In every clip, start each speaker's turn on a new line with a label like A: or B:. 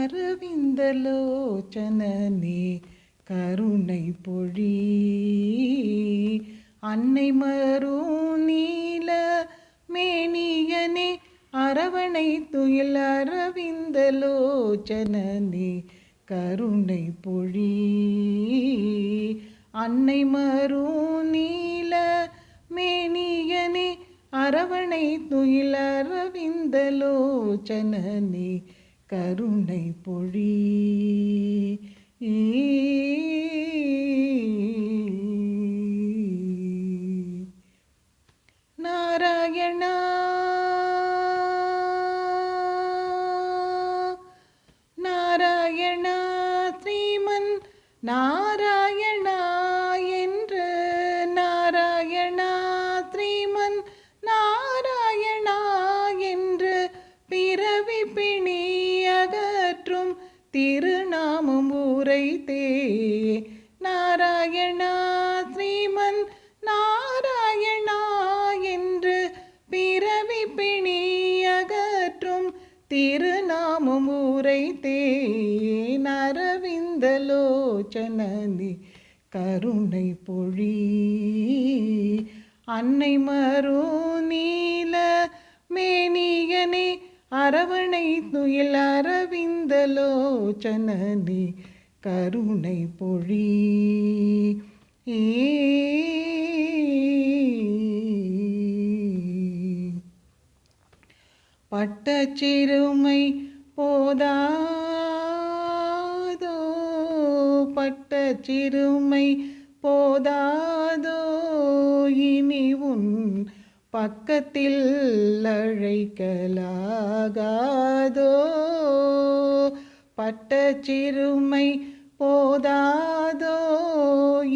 A: அரவிந்தலோச்சனனே கருணை பொழி அன்னை மரும் நீல மேனியனே அரவணை துயில் அரவிந்தலோச்சனனே கருணை பொழி அன்னை மரும் நீல மேனியனே அரவணை துயில் அரவிந்தலோச்சனனே கருணை பொழி நாராயணா நாராயணா ஸ்ரீமன் நாராயணா என்று நாராயணா ஸ்ரீமன் நாராயணா என்று பிறவி பிணி அகற்றும் திருநாமம் உரைத்தே நாராயணா ஸ்ரீமன் நாராயணா என்று பிறவி பிணி அகற்றும் திருநாமம் உரைத்தே அரவிந்தலோச்சனனே கருணை பொழி அன்னை மரும் நீல மேனியனே அரவணை துயில் அரவிந்தலோச்சனனே கருணை பொழி பட்டச்சிறுமை போதாதோ பட்டச்சிறுமை போதாதோ இனி உன் பக்கத்தில் அழைக்கலாகாதோ பட்டச்சிறுமை போதாதோ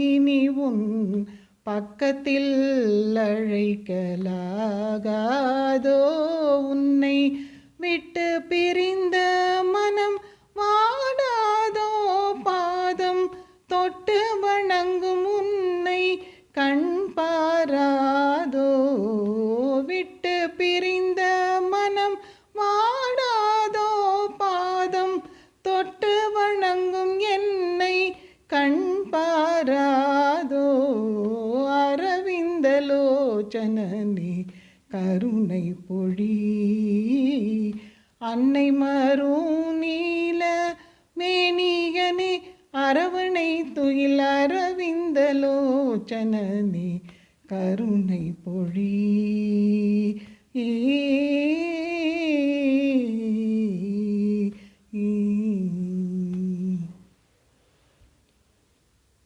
A: இனி உன் பக்கத்தில் அழைக்கலாகாதோ உன்னை விட்டு பிரிந்த மனம் வாடாதோ பாதம் தொட்டு வணங்கும் உன்னை கண் பாராதோ விட்டு பிரிந்த மனம் வாடாதோ பாதம் தொட்டு வணங்கும் என்னை கண் பாராதோ அரவிந்தலோச்சனனே கருணை பொழி அன்னை மரும் நீல மேனியனே அரவணை துயில் அரவிந்தலோச்சனனே கருணை பொழி ஈ